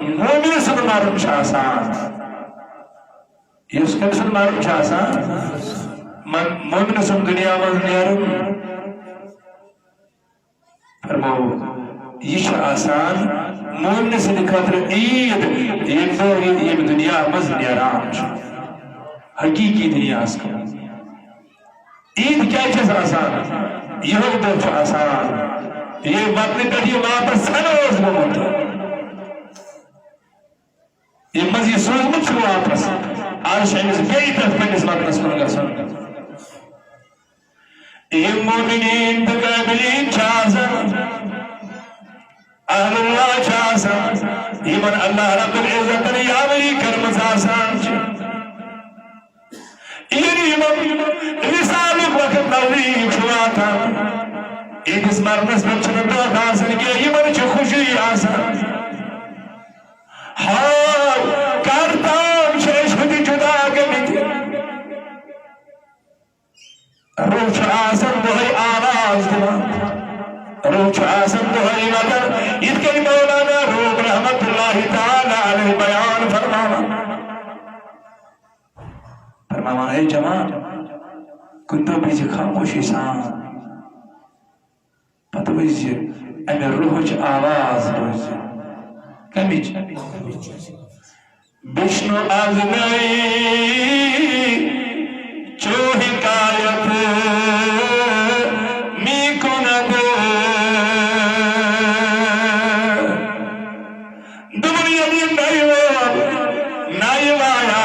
मोमिन सुन मालूम शासान इसके सुन मालूम शासान मोमिन सुन दुनिया में नियारुम फरमाओ ये आसान मोमिन से दिखाते ईद ये दुनिया मज नियाराम हकीकी दुनिया इसका ईद क्या चीज आसान यह दर्ज आसान ये बातें कभी वापस सनोज में ये मज़ी सोचमुत छो वापस आज शायद बेई तरफ पे इस बात नस्ल का सुन ये मोमिनीन तकाबिलीन चाज़न अल्लाह चाज़न ईमान अल्लाह रब्बुल इज़्ज़त ने यावरी कर्म आसान ये ईमान रिसाल वक्त नवीन छुआ था एक इस मरनस में चुनता दासन के ईमान जो खुशी आसान हाँ करताम शेष खुदी जुदा गमित रूच आसन दोहरी आवाज दिवा रूच आसन दोहरी मगर इसके मौलाना रूम रहमतुल्लाहि ताला अलैहि बयान फरमावा है जवान कुत्तों बीच खामोशी सान पता बीजिए अमे रूच आवाज दोहरी कमिच विष्णु आजमाई चो हिकायत मी को न दे दुनिया में नहीं वाया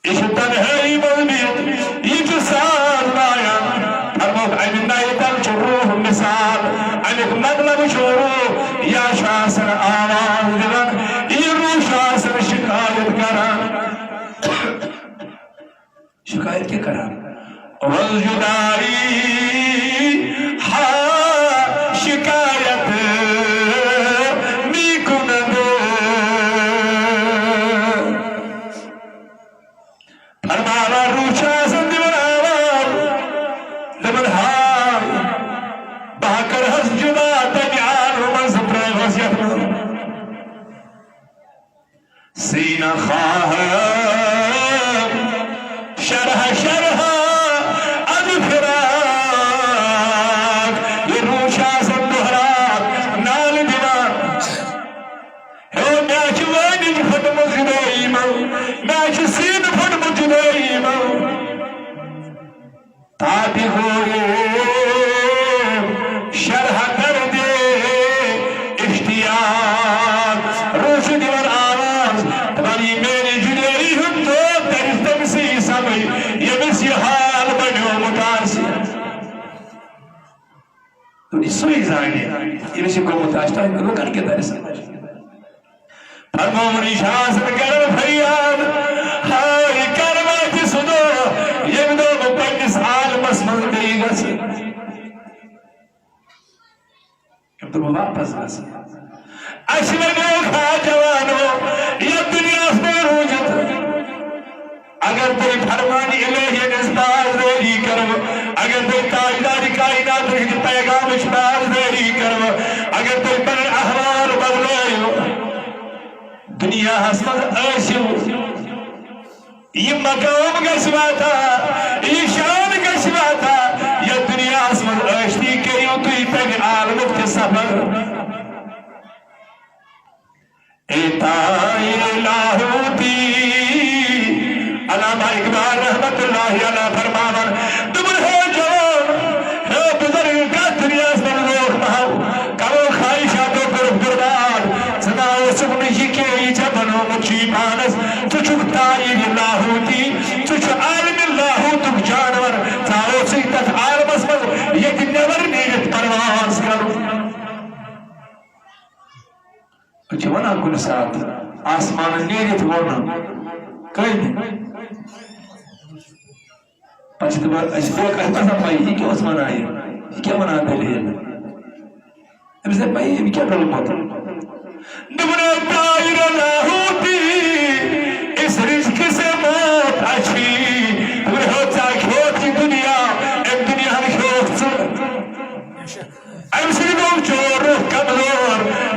इस तन्हाई में ये जो साल वाया फरमाओ अभी नहीं तल चुरूह मिसाल अभी मतलब छोड़ो या शासन आवाज दिलन इरू शासन शिकायत करा शिकायत क्या करा वजुदाई हा शिकायत मी कुन दे फरमावा रू शासन दिवन आवाज दिवन हा बाकर हस जुदा सीना खाह शरह शरह अदफराक ये रूशा सब दोहराक नाल दीवार है मैच वानी फट मुझे मऊ मैच सीन फट मुझे मऊ ताकि हो शरह कर दे इश्तियाक रूश दीवार मेरी जुड़ेरी हम तो तम से समय ये बस ये हाल बनो मुतासिर तो इससे जाने ये बस को मुतासिर है वो करके दर से फरमाओ निशासन कर फरियाद हाय करवा के सुनो ये दो 25 साल मसमल देगा से अब तो वापस आ से अशवनो खा जवानो ये दुनिया में रूजत अगर कोई फरमान इलाही निस्बाज देरी करो अगर कोई ताजदारी कायनात के पैगाम इस्बाज देरी करो अगर कोई बन अहवाल बदले दुनिया हसमत ऐशो ये मकाम गशवाता ये शान गशवाता ये दुनिया हसमत ऐशती करियो तो ये पैग आलमत के सफर लाहूती अल्लामा इकबाल रहमतुल्लाहि अलैह फरमावन तुम हो जवान हो बुजुर्ग का दुनिया से लोग महाव करो ख्वाहिशातों पर गुरबान सदाओ सुन ही के जबनो मुची मानस तुझ ताईर लाहूती तुझ आलम लाहूत जानवर ताओ से तक आलमस में ये नेवर नीड परवास करो जवाना कुल साथ आसमान नीरित वोना कहीं पछत बार ऐसे कहता था भाई ये क्यों आसमान आए ये क्या बना दे लिए अब से भाई ये क्या प्रॉब्लम होता दुबने ताईर लाहूती इस रिस्क से मौत अच्छी पूरे होता खेत की दुनिया एक दुनिया में खेत से अब से लोग चोर कमजोर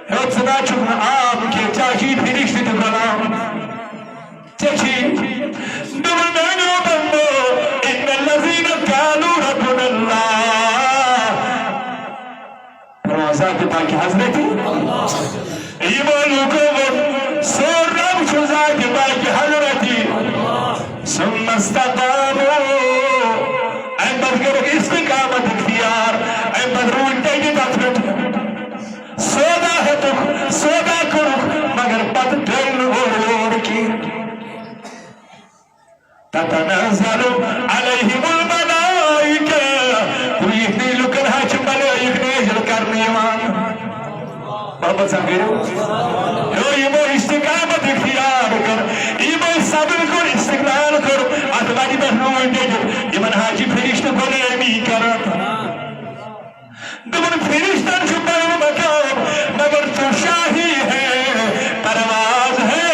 Hepsine çıkın ağam ki çaki firişti tıbralam. Çeki. Dümmen yobandı. İnnellezine kâlu Rabbunallah. Ramazan-ı Pâki Hazreti. İmanı kovun. Sonra şu Zat-ı Pâki Hazreti. Sümme istakamu. En başka istikamet ihtiyar. En bedrûn teydi tatmet. Soda है तो सोदा करो मगर पत्थर और की ततनज़लु अलैहिमुल मलाइका कोई इतनी लुकन हाच मलाइक ने जल करने वाला बाबा सांगेरो यो इमो इस्तिकामत इख्तियार कर इमो सब्र कर इस्तिकलाल कर अतवादी बहनों ने इमन हाजी फरिश्ते को नहीं करत दुमन फरिश्ता छुपाए मकाम मगर तू शाही है परवाज है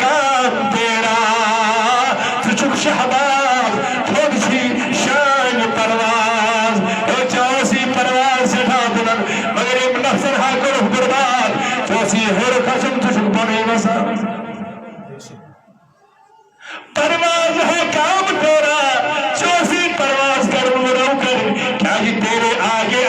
काम तेरा तू चुप शहबाज थोड़ी सी शान परवाज चौसी परवाज से था बुलंद मगर एक नफ्सर हा करो बर्बाद चौसी हर कसम तू चुप बने मसा परवाज है काम तेरा चौसी परवाज कर मुरो कर क्या ही तेरे आगे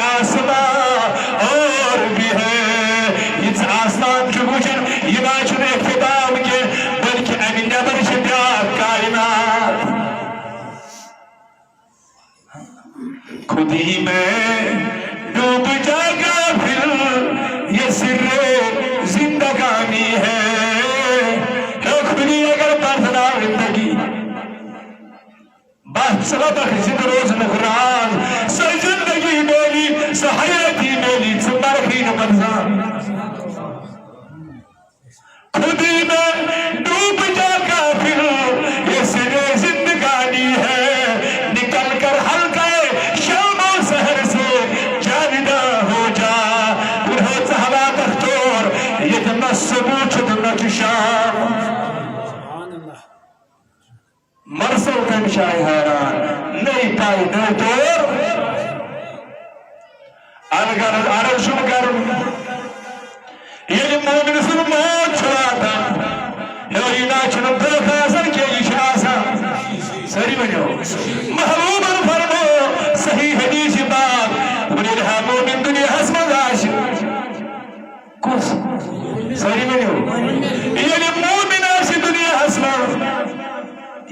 खुद ही में डूब जाएगा फिर ये सिर्रे जिंदगानी है खुद ही अगर बरसना जिंदगी बादशाह बख्शित रोज नखरान सही जिंदगी मेरी सहायती मेरी सुमरखी नमज़ान खुद ही में डूब जाएगा फिर ये सिर्रे जिंदगानी है निकल कर हल्का मरसल कन शायहारान नहीं पाई न तोर अनगर अरशुम कर ये मोमिन सुन मौत छुड़ाता यो इनाचन दरखासन के इशासा सही बनो महबूब फरमो सही हदीस बात उन्हें हा मोमिन दुनिया हसमदाश कुछ सही बनो ये मोमिन आशी दुनिया हसमा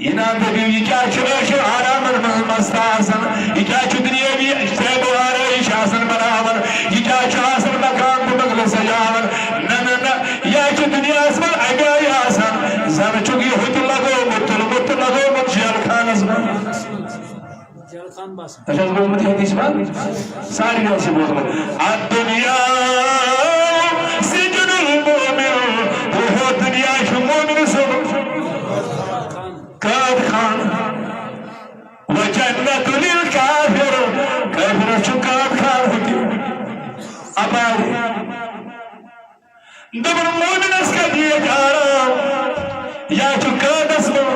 इनाम देवी क्या चुराश आराम मस्तासन ये क्या चुदनिया भी शैब आराई शासन बनावन ये क्या शासन मकाम बगल सजावन न न न ये चुदनिया असमल आगे आसन जर चुगी होती लगो मुत लगो मुत जल खान असमल जल खान बस अच्छा बोल मत हदीस बात सारी ऐसे बोल दुनिया सिजनुल मोमिन वो दुनिया मोमिन सब काद खान वजन्नत लिल काफिर काफिर चुकाद खान होती आबाद दबर मोमिनस का दिए जा रहा या चुकाद असलो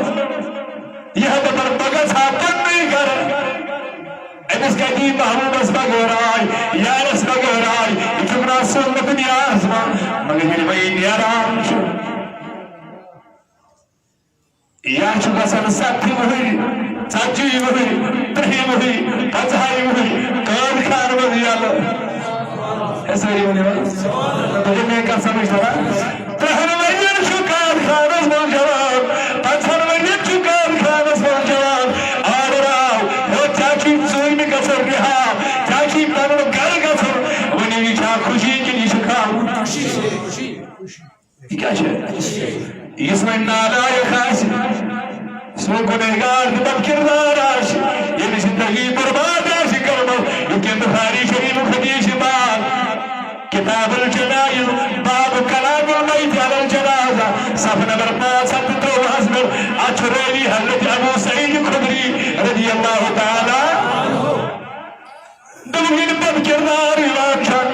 यह दबर बगस हाथन नहीं कर इनस का दी महबूब असबा गोराई या रसबा गोराई इतना सुन्नत नियाज मगर मेरे भाई नियाराम या चुका सन साथी वही चाची वही तही वही पचाई वही कान खान वही आलो ऐसा ही होने वाला तो मैं क्या समझ रहा तहर वही चुका खान बोल जवाब पचार वही चुका खान बोल जवाब आड़ राव वो चाची सोई में कसर रहा चाची पर घर कसर वनी विचार खुशी की निशका खुशी क्या है इसमें नाला ये खास इसमें गुनहगार बद किरदार आश ये जिंदगी बर्बाद आश कर्म ये बुखारी शरीफ हदीस बात किताबुल जनाइज बाब कलामुल मैत अलल जनाजा सफ़ नंबर 572 में अचरेली हज़रत अबू सईद खुदरी रज़ियल्लाहु ताला दुनिया बद किरदार वाचन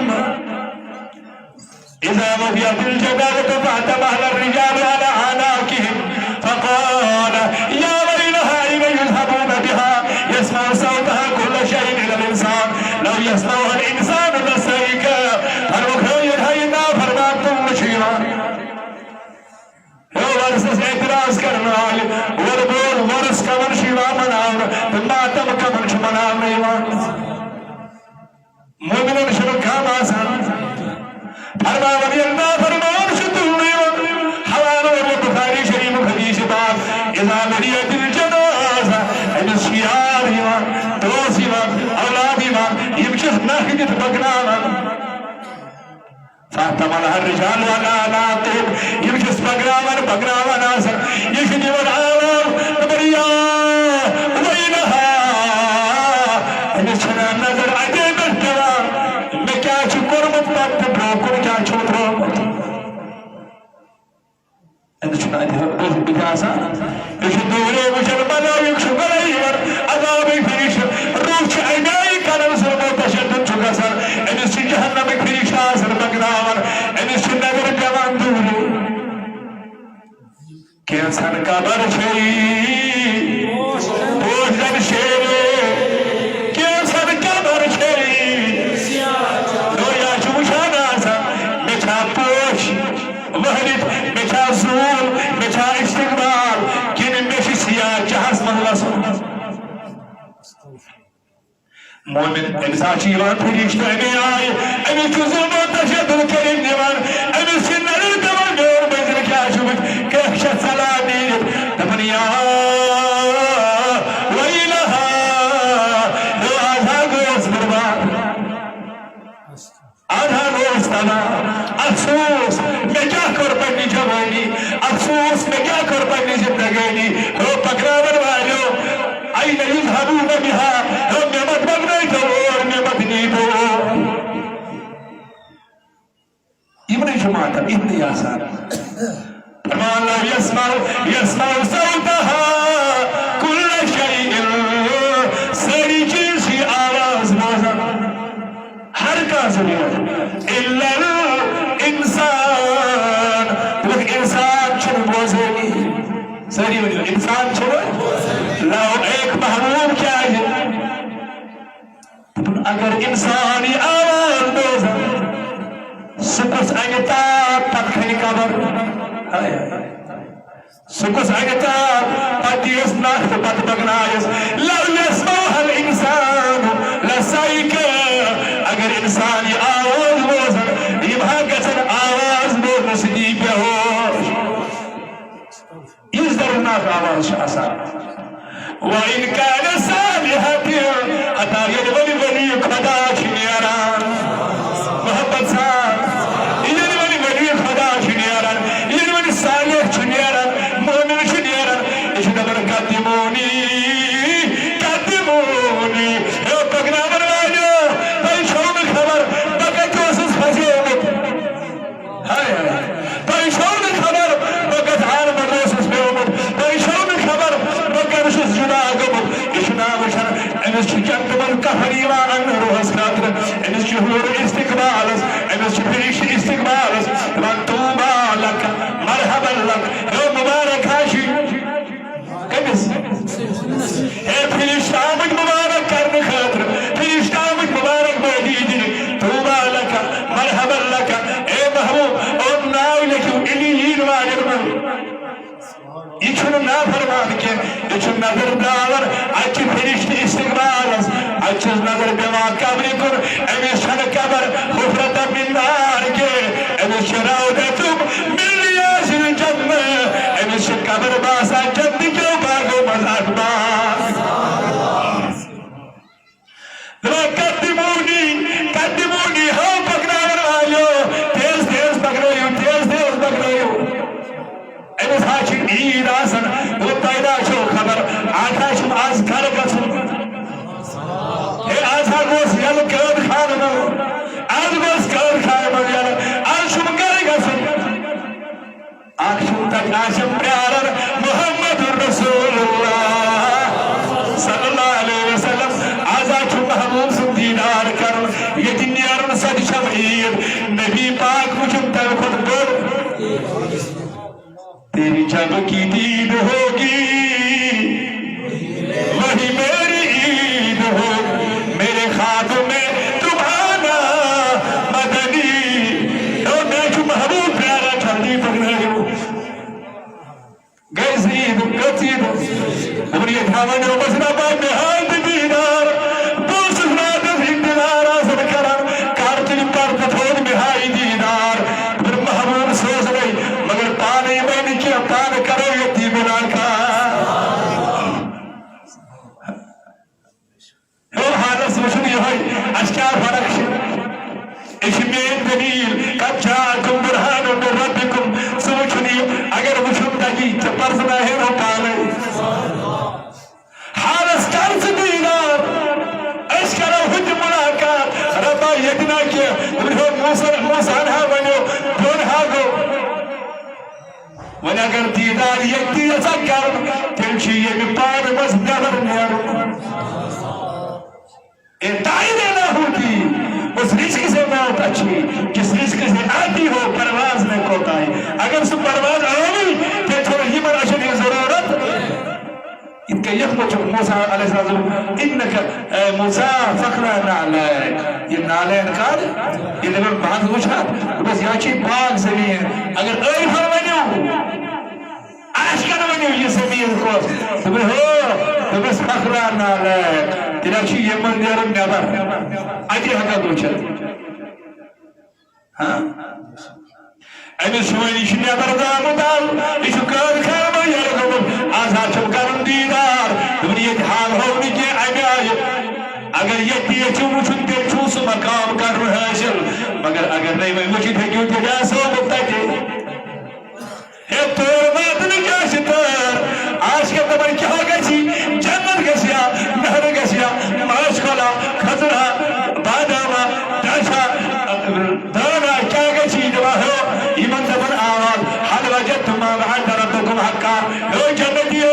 إذا وفيت الجبال فاعتبها الرجال على أعناقهم فقال يا ويلها أين يذهبون بها يسمع صوتها كل شيء إلى الإنسان لو يسمعها الإنسان لسيك فرمخير هينا فرما यलना फरमान शुतुए हवालो बुखारी शरीफ हदीस बात इज़ा मरियतिल जनाज़ा अमिस यार इमान दोस्त इमान औलाद इमान यमशस नाहिदत बगनावन फातमल हर रिजाल वाला नातिब यमशस बगनावन आसर यशदिवर आवाम नबरिया वैनहा अमिस छना नजर अदे बदवा मैं क्या छु कोरमत पत्त ब्रोकुर क्या छु ब्रोकुर अमिस छना अदे बिजासा यशदुरे मुशर बला यशुगर इवर अज़ाब फिरिश रूह अनाई कलम सरबो तशद्दुद चुगसर अमिस जहन्नम फिरिश आसर बगनावन अमिस नगर जवान दूरे कैंसर का बरछई भोजन शेरे कैंसर का बरछई रोया चुशाना सा बेचा पोश वहरित बेचा सूल बेचा इस्तिकबाल किन बेशिया जहाज मंगलास मोमिन इंसान जीवन फरिश्ते में आए अभी जुज़ुम तशद्दुद करीम दीवान अभी सिन्नर दवान जोर बजर क्या शुभ कहशत सलामी तमनिया वैलहा लो आधा गोस बर्बाद आधा गोस तना अफसोस मैं क्या कर पानी जवानी अफसोस मैं क्या कर पानी जिंदगानी हो पकड़ावर वालों आई नहीं धाबू में बिहा हो नेमत बगने तो और नेमत नहीं तो इब्ने जुमाता इब्ने यासार फरमान ला यस्माउ सौतहा कुल्ल शैइन सारी चीज की आवाज रोज़न हर का ज़रिया इल्ला इंसान वो इंसान चुन बोझेगी सारी वजह इंसान चुन लाओ एक महबूब क्या है अगर इंसान ये आवाज बोझन सुकुस अगता तखनी कबर सुकुस अगता पतियस नाख पत बगनायस लवलस मोहल इंसान लसाइक अगर इंसान ये आवाज बोझन ये भागसन आवाज बोझन सदी पे हो इस दरनाक आवाज शासा वा इनका सालिहती अता यदवली वली खुदा छिनियारान मोहब्बत सा यदवली वली खुदा छिनियारान यदवली सालिह छिनियारान मोमिन छिनियारान इशदबर कदिमोनी ए पगनामर वालो भाई शोम खबर बगत कोसस फसे हाय भाई शोम खबर बगत हाल मरोसस पे उमर भाई शोम खबर बगत जुदा गम इशना वशन अमिस जंतमन कहरीवा अन रोहस खातर अमिस जुहूर इस्तिकबालस अमिस फिरिश इस्तिकबालस तूबा लक मरहबा लक ओ मुबारक हाशी कमिस ए फिरिश आमद मुबारक करने खातर फिरिश आमद मुबारक बदीदी तूबा लक मरहबा लक ए महबूब और नाव लेके इलीन वाजर में इचुन ना फरमान के इचुन नजर दावर अच्छी फिरिश्ते इस्तिकबालस अच्छी नजर बेवा कब्र कुर अमिस शन कब्र हुफरत मिनार के अमिस शराउद तुम मिलिया सिर जन्म अमिस कब्र बासा जन्म क्यों बागो मजाक बाग कद्दिमूनी हो पकड़ावर वालो तेज पकड़ो अमिस हाची ईद आसन वो पैदा छो खबर आकाश में आज घर गसन हे आज गोस यल कद खान में आज गोस कद खान में यल आज शुम कर गसन आखिर तक आशम प्यार मोहम्मद रसूलुल्लाह सल्लल्लाहु अलैहि वसल्लम आज छु महबूब से दीदार कर ये दुनिया सद शमईद नबी पाक मुझे तब खुद बोल तेरी जब की दीद होगी वही मेरी ईद हो मेरे ख्वाब में तुम्हारा मदनी तो मैं जो महबूब प्यारा ठंडी पकड़े गए सीध गसीद और ये धावन हो बसना बात में हाथ दीदार दोस्त रात दीदार आसर करा कार्तिक पर पथोद में हाई दीदार फिर वन अगर दीदार यक्ति ऐसा कर तेल ये पार बस नजर दायरे ना होती उस रिस्क से मौत अच्छी जिस रिस्क से आती हो परवाज में कोताही अगर सु परवाज आओगी तो थोड़ा ही मन अशद जरूरत इनका यखमच मूसा अलैहिस्सलाम इन्नका मूसा फखरा नालैक ये नालैन काद ये दबन बात वुछा बस याची बाग जमीन अगर ऐ फरमानियो आशकन वनियो ये जमीन को दबन हो दबस फखरा नालैक तिराची ये मंदिर नबर अजी हका दोचल हां अभी शोनी शिया बरदाम दाल इस कर खामा यरगम आजाद चमकन दीदार दुनिया हाल होने के आगे अगर ये दिए चुमुचुन के चूस मकाम कर हासिल मगर अगर नहीं मैं मुझे थे क्यों ते जासो मुत्तके हे तो बात नहीं क्या शितर आज के तबर क्या गसी जन्नत गसिया नहर गसिया माशकोला खजरा बादामा दाशा दाना क्या गसी दवा हो इमन दबन आवाज हल वजदतुम मा वअद रब्बुकुम हक्का हो जन्नतियो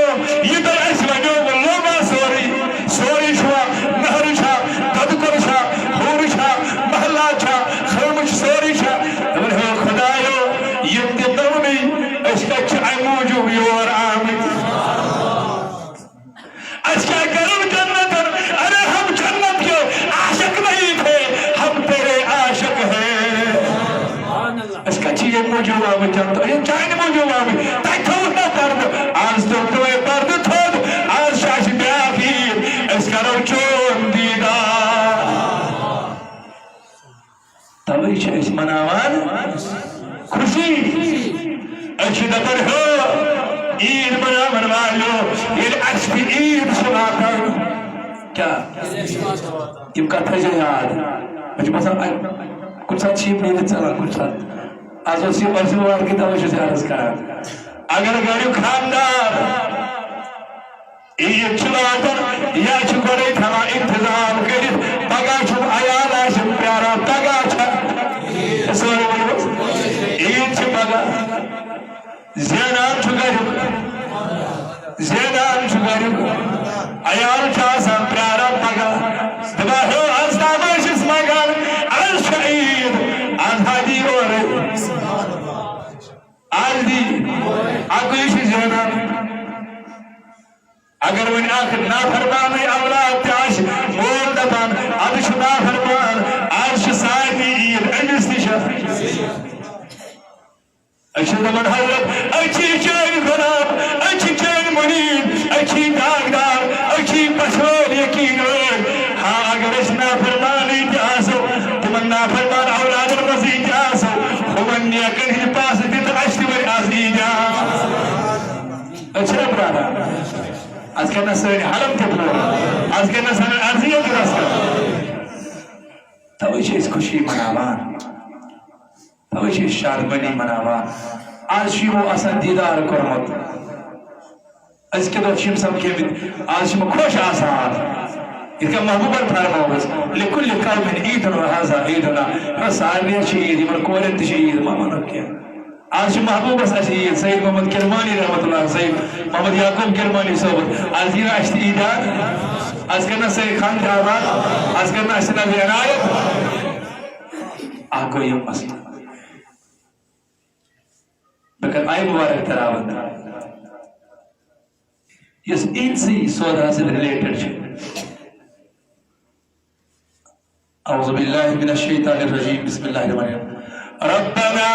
ये तो ऐसवनो लोमा सोरी छुआ नहर छा तदकुर छा होर छा महल्ला छा खरमच सोरी छा दबन हो खुदायो ये तिदवनी इसका चाय मौजूद योर आमिन अच्छा करो जन्नत अरे हम जन्नत के आशिक नहीं थे हम तेरे आशिक हैं इसका चीज़ मौजूद आमिन जानते ये चाय मौजूद आमिन ताकि ना पर्द आज तो ये पर्द थोड़ आज शाश ब्याही इसका रोचों दीदा तभी चीज़ मनावान खुशी अच्छी दबर हो ईद मना लो ये अच्छी ईद सुनाता क्या इनका था याद मुझे पता कुछ साथ चीप नहीं चला कुछ साथ आज उसी परसों वार की तवज्जो से अर्ज करा अगर गाड़ी खानदार ईद चलाकर या चुकड़े था इंतजाम कर बगा चुप आयाला से प्यारा बगा था ईद से बगा ज़ेनान चुगारू अयाल चासा प्यारा पगा दबाहो अस्ताबाश मगर अल शहीद आज़ादी और आज़दी आकुश ज़ेनान अगर वन आखिर ना फरमान औलाद त्याश मोल दबान अदश ना फरमान आज सानी ईद अनिस्तिशा अच्छी दमन हजरत अच्छी चैन खराब अच्छी चैन मुनीब अच्छी दागदार अच्छी पसोल यकीन हाँ अगर इस नाफरमानी जासो तुमन नाफरमान औलाद रज़ी जासो खुमन यकन ही पास दित अश्वर आज़ी जा अच्छा ब्रादा आज के नसर हलम कितना आज के नसर आज़िया की रास्ता तब इस खुशी मनावान तवशी शादमनी मनावा आज शिमो असन दीदार करमत आज के दो शिम सब के आज शिमो खुश आसार इसका महबूबन फरमावस लिकुल कौमिन ईद व हाज़ा ईदना रसालिया ईद मन कोरत ईद मामन के आज महबूब ईद सैयद मोहम्मद किरमानी रहमतुल्लाह सैयद मोहम्मद याकूब किरमानी सोबत आज ये अश्त ईदान आज करना सैयद खान जाबाद आज करना अश्त इनायत आगो ये मसला लेकिन आई मुबारक तरावत इस ईद से सौदा से रिलेटेड है औज़ु बिल्लाहि मिनश शैतानिर रजीम बिस्मिल्लाहिर रहमानिर रहीम रब्बना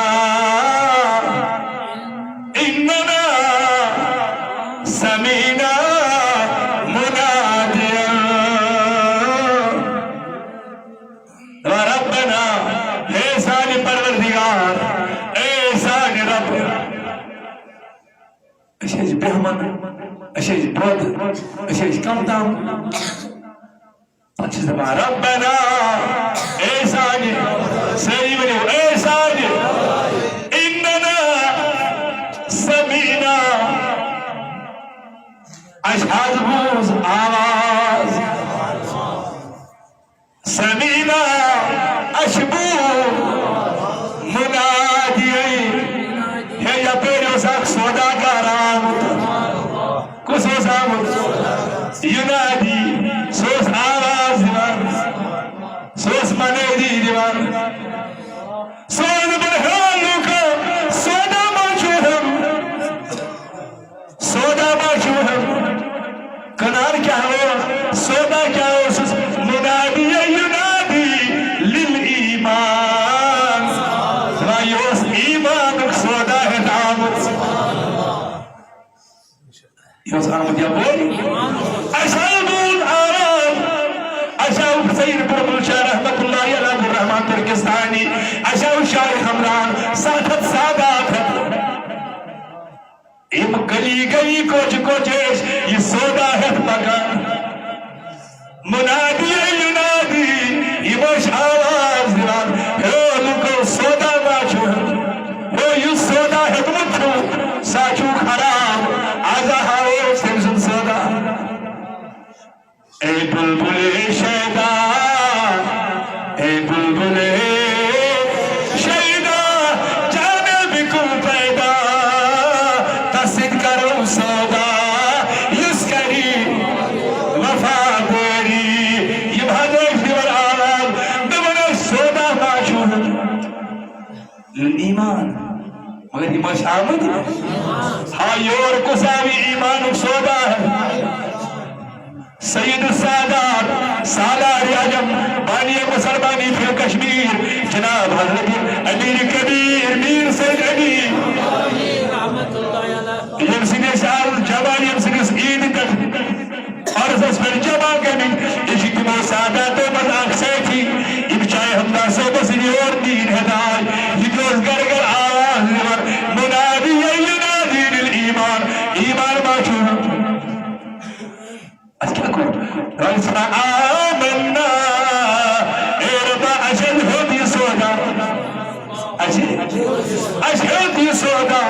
इन्नना समीना मुनादिया रब्बना हे सानी परवरदिगार ए सानी रब अशेज बेहमन अशेज bod अशेज कमदम पच्चीस दफा रब्बना ए सानी सही बने ए सानी इन्नना समीना अशहाद बूज आवाज समीना अशबू मुनादी है या पेरो साख सोदा आमुत युनादी सोस आवाज दिवान सोस मनेदी दिवान सोन बरहानु का सोदा माशूहम कनार क्या हो सोदा क्या हो मुनादी युनादी लिल ईमान वायोस ईमान सोदा है आमुत योस आमुत या बोल अशल आराम अशल सैयद बुलबुल शाह रहमतुल्लाह अलैहि रहमान तुर्किस्तानी अशल शाह हमरान साथत सादात इम गली गली कोच कोचेश ये सोदा है मकान मुनादी युनादी इमोश आवाज दिवान हो लुको सोदा बाचू हो यू सोदा है मुठू साचू खराब आजा हाओ सिमसुन सोदा ए बुलबुले शैदा ए बुलबुले ईमान मगर ईमान शामिल हाँ योर कुसावी ईमान सोदा है सैयद सादात सालार आजम बानी मुसलमानी फिर कश्मीर जनाब हजरत अमीर कबीर मीर सैयद अली यमसिने साल जवान यमसिने ईद तक और पर जमा करनी इज्तिमा सादात मजाक से थी इन चाहे हमदा से बस और दीन हदाय हिजोस घर घर आवाज निवर मुनादी युनादी लिल ईमान ईमान माशू आज क्या करो रसना आमन्ना एरबा अशद होती सोदा अशद सोदा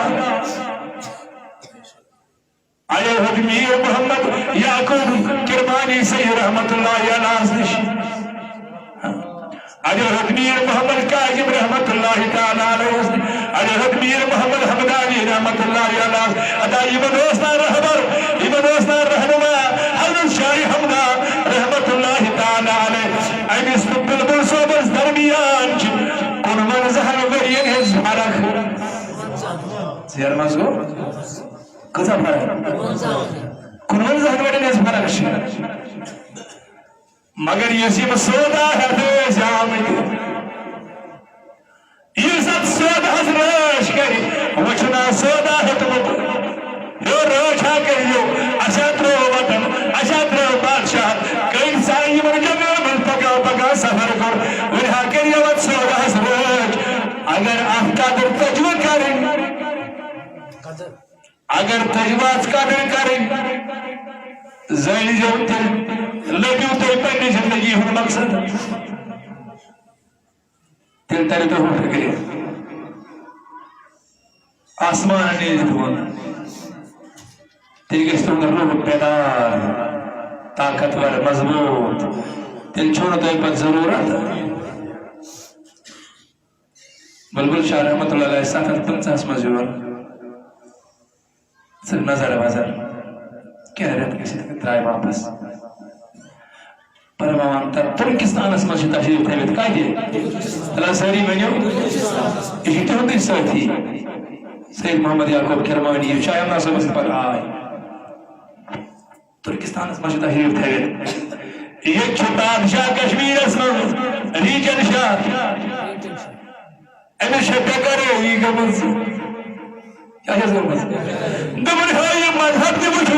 आयो हजमीर मोहम्मद याकूब किरमानी सैयद रहमतुल्लाह अलैहि अजय हजमीर मोहम्मद काजिम रहमतुल्लाह ताला अलैहि अजय हजमीर मोहम्मद हमदानी रहमतुल्लाह अलैहि अदा इब्न दोस्ता रहनुमा हजरत शाही हमदा रहमतुल्लाह ताला अलैहि अनिस बुलबुल सोबस दरमियान कुन मंजहर वरियन हिज फरक सियर मजो कसा फरक कुन मंजहर वरियन हिज फरक मगर यसीम सोदा है ये सब सोदा रोश करी वचना सोदा है तुम यो रोशा करियो अशत्रो वतन अशत्रो बादशाह कई साई मन जगह में पका पका सफर कर वहा करियो वत सोदा रोश अगर आप कादर तजवा करें अगर तजवाज कादर करें ज़ैली जो लगियो तो पहली जिंदगी हो मकसद तिल तेरे तो हो गए आसमान ने धुआं तिल के स्तोत्र रूह पैदा ताकतवर मजबूत तिल छोड़ तो एक बार जरूरत बुलबुल शाह रहमतुल्लाह अलैहि साथ 50 मजूर सिर नजर बाजार क्या रहता किसी त्राय वापस परमावान तर तुर्किस्तान मस्जिद तशरीफ थेवित काय दे तला सारी बन्यो इहिते होती साथी सैयद मोहम्मद याकूब किरमानी शायद ना समझ पर आए तुर्किस्तान मस्जिद तशरीफ थेवित ये बादशाह कश्मीर में रीजन शाह एमे शब्द करे ये गमस क्या है गमस दमन है ये मजहब के मुझ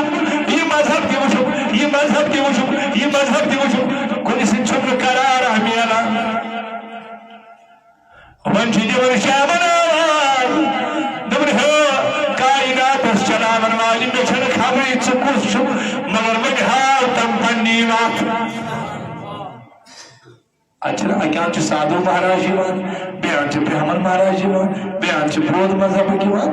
ये मजहब के मुझ ये मजहब के मुझ ये मजहब के मुझ कोई से छुप करार हमेला वंशी देवर शामना दमन है कायनात चलावन वाली में छन खबरी चुकुस मगर में हाल तम पन्नी वात अच्छा क्या साधु महाराज बयान ब्राह्मण महाराज बयान बौद्ध मजहब की बात